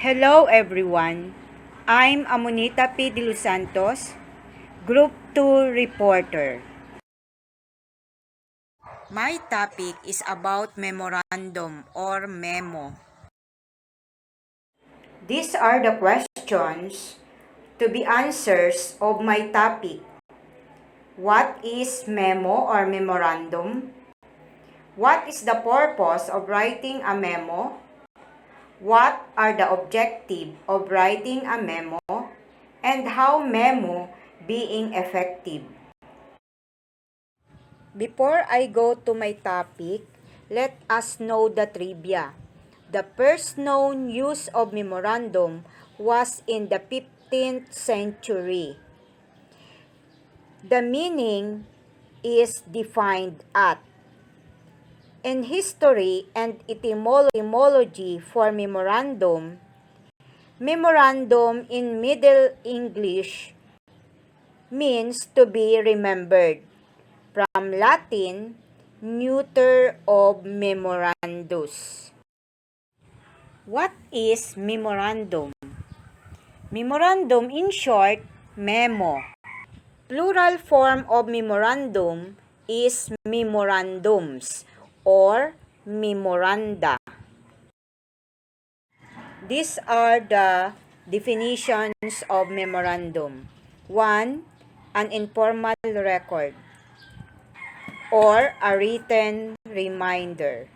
Hello everyone, I'm Amonita P. De Los Santos, Group 2 reporter. My topic is about memorandum or memo. These are the questions to be answers of my topic. What is memo or memorandum? What is the purpose of writing a memo? What are the objectives of writing a memo? And how memo being effective? Before I go to my topic, let us know the trivia. The first known use of memorandum was in the 15th century. The meaning is defined at. In history and etymology for memorandum, memorandum in Middle English means to be remembered. From Latin, neuter of memorandus. What is memorandum? Memorandum in short, memo. Plural form of memorandum is memorandums or memoranda. These are the definitions of memorandum. 1. An informal record or a written reminder.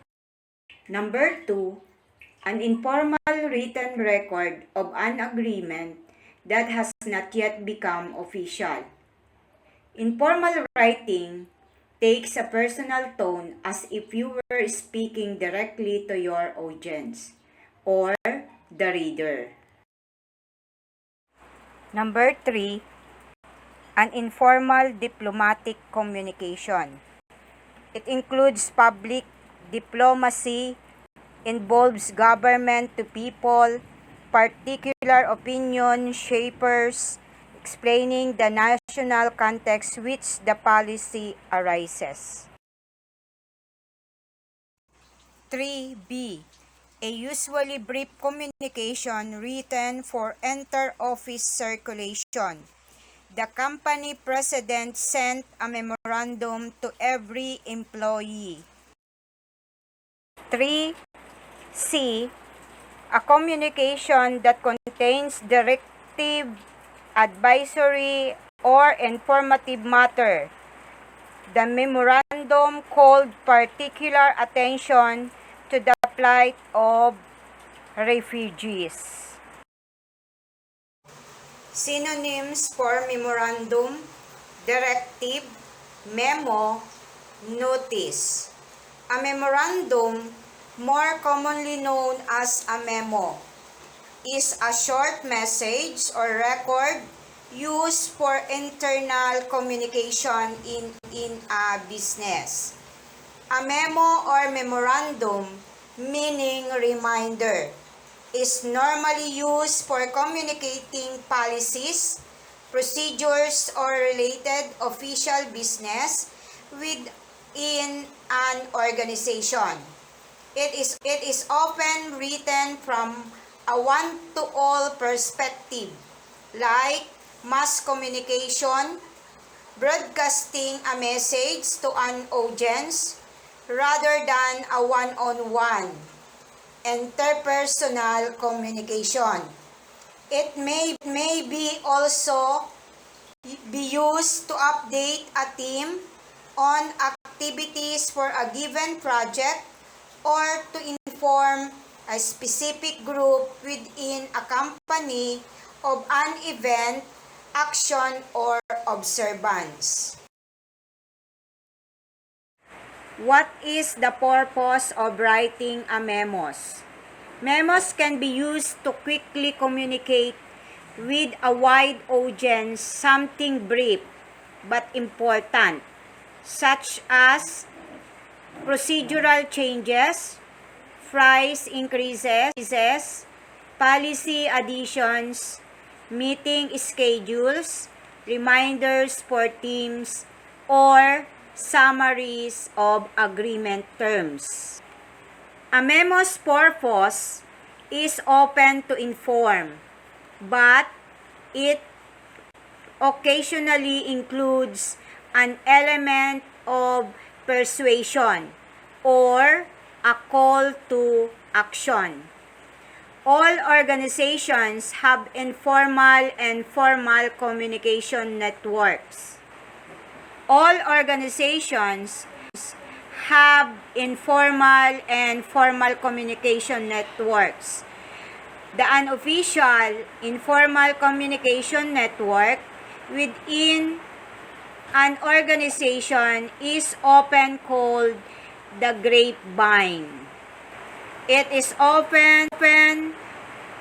Number 2, an informal written record of an agreement that has not yet become official. Informal writing takes a personal tone as if you were speaking directly to your audience or the reader. Number 3, an informal diplomatic communication. It includes public diplomacy, involves government to people, particular opinion shapers, explaining the national context which the policy arises. 3B. A usually brief communication written for inter-office circulation. The company president sent a memorandum to every employee. 3C. A communication that contains directive, advisory, or informative matter. The memorandum called particular attention to the plight of refugees. Synonyms for memorandum: directive, memo, notice. A memorandum, more commonly known as a memo, is a short message or record used for internal communication in a business. A memo or memorandum, meaning reminder, is normally used for communicating policies, procedures, or related official business within an organization. It is often written from a one-to-all perspective, like mass communication, broadcasting a message to an audience, rather than a one-on-one interpersonal communication. It may be also be used to update a team on activities for a given project or to inform a specific group within a company of an event, action, or observance. What is the purpose of writing a memos? Memos can be used to quickly communicate with a wide audience something brief but important, such as procedural changes, price increases, policy additions, meeting schedules, reminders for teams, or summaries of agreement terms. A memo's purpose is open to inform, but it occasionally includes an element of persuasion or a call to action. All organizations have informal and formal communication networks. All organizations have informal and formal communication networks. The unofficial informal communication network within an organization is often called the grapevine. It is often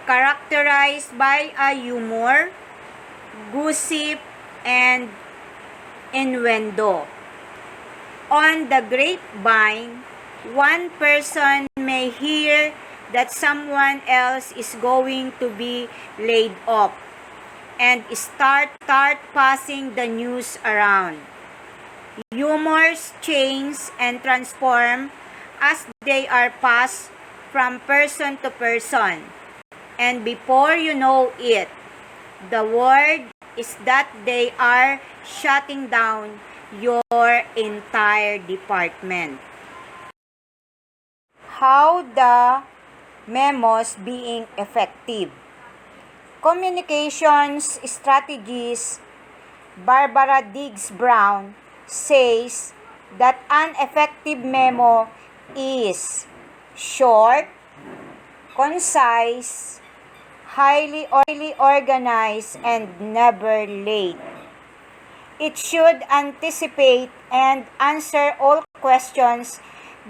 characterized by a humor, gossip, and innuendo. On the grapevine, one person may hear that someone else is going to be laid off and start passing the news around. Humors change and transform as they are passed from person to person. And before you know it, the word is that they are shutting down your entire department. How the memos being effective? Communications strategies Barbara Diggs Brown says that an effective memo is short, concise, highly organized, and never late. It should anticipate and answer all questions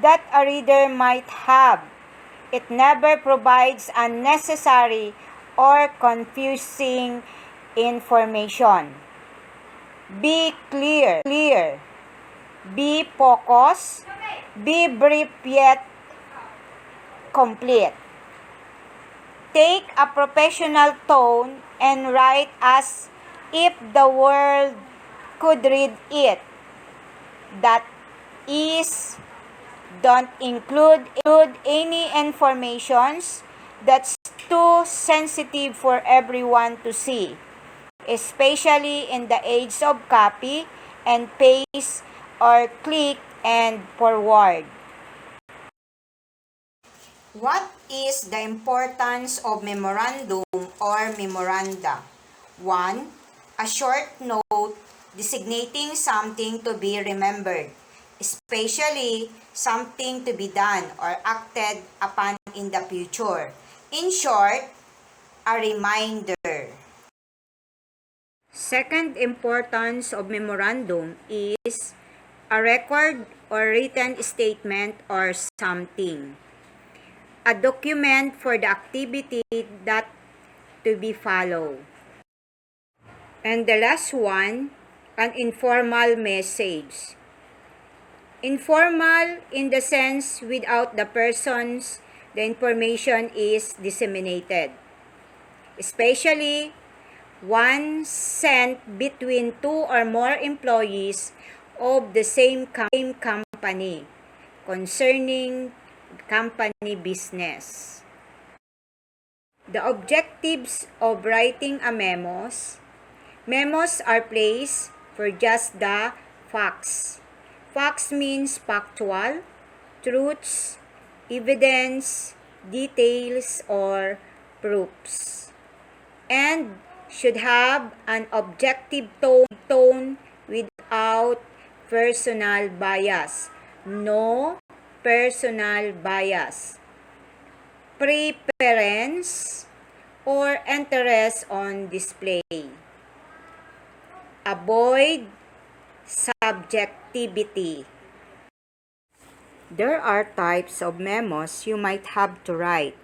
that a reader might have. It never provides unnecessary or confusing information. Be clear. Be focused. Be brief yet complete. Take a professional tone and write as if the world could read it. That is, don't include any informations that's too sensitive for everyone to see, especially in the age of copy and paste or click and forward. What is the importance of memorandum or memoranda? 1. A short note designating something to be remembered, especially something to be done or acted upon in the future. In short, a reminder. Second importance of memorandum is a record or written statement or something. A document for the activity that to be followed. And the last one, an informal message. Informal in the sense without the persons the information is disseminated, especially one sent between two or more employees of the same company concerning company business. The objectives of writing a memos. Memos are placed for just the facts. Facts means factual, truths, evidence, details, or proofs. And should have an objective tone without personal bias. No personal bias. Preference or interest on display. Avoid subjectivity. There are types of memos you might have to write,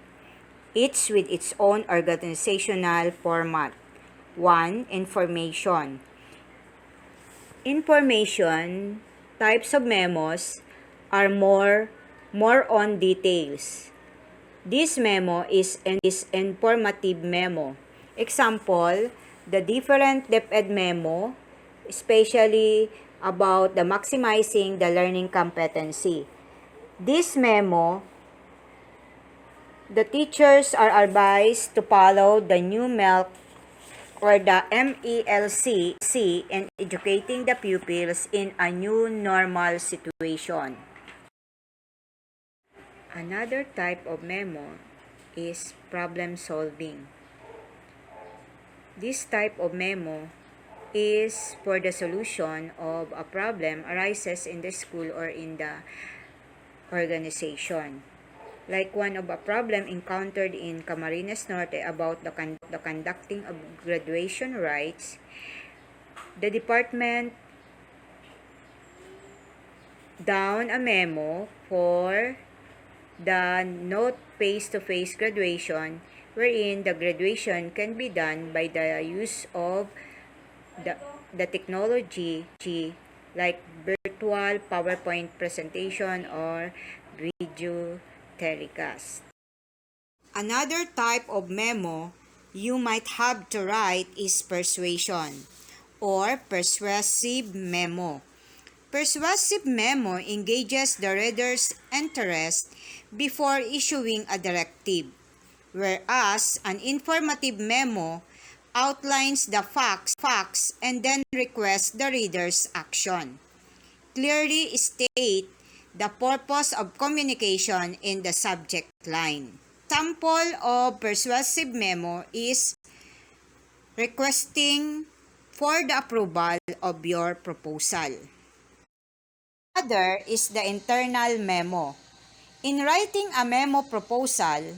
each with its own organizational format. 1. Information. Information types of memos are more on details. This memo is an informative memo. Example, the different DepEd memo, especially about the maximizing the learning competency. This memo The teachers are advised to follow the new MELC or the MELC in educating the pupils in a new normal situation. Another type of memo is problem solving. This type of memo is for the solution of a problem arises in the school or in the organization. Like one of a problem encountered in Camarines Norte about the conducting of graduation rites, the department down a memo for the not face-to-face graduation, wherein the graduation can be done by the use of the technology like virtual PowerPoint presentation or video telecast. Another type of memo you might have to write is persuasion or persuasive memo. Persuasive memo engages the reader's interest before issuing a directive, whereas an informative memo outlines the facts and then requests the reader's action. Clearly state the purpose of communication in the subject line. Sample of persuasive memo is requesting for the approval of your proposal. Other is the internal memo. In writing a memo proposal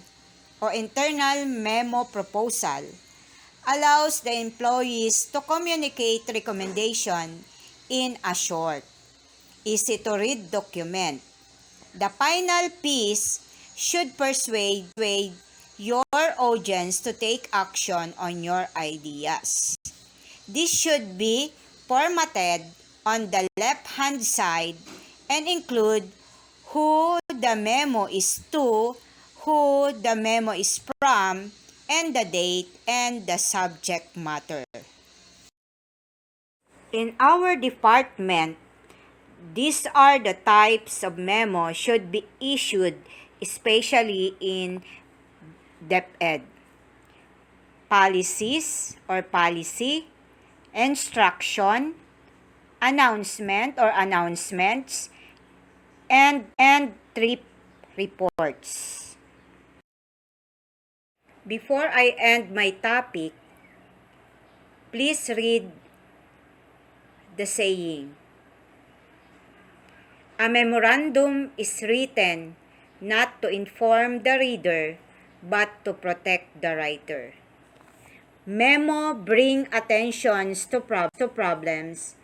or internal memo proposal, allows the employees to communicate recommendation in a short, easy-to-read document. The final piece should persuade your audience to take action on your ideas. This should be formatted on the left-hand side and include who the memo is to, who the memo is from, and the date and the subject matter. In our department, these are the types of memo should be issued, especially in DepEd. Policies or policy, instruction, announcement or announcements, and trip reports. Before I end my topic, please read the saying. A memorandum is written not to inform the reader, but to protect the writer. Memo bring attentions to problems,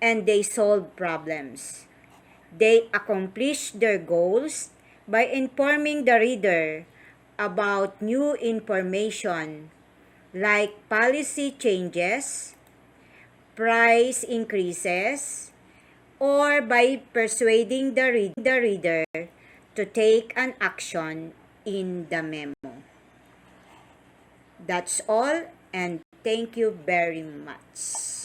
and they solve problems. They accomplish their goals by informing the reader about new information like policy changes, price increases, or by persuading the reader to take an action in the memo. That's all, and thank you very much.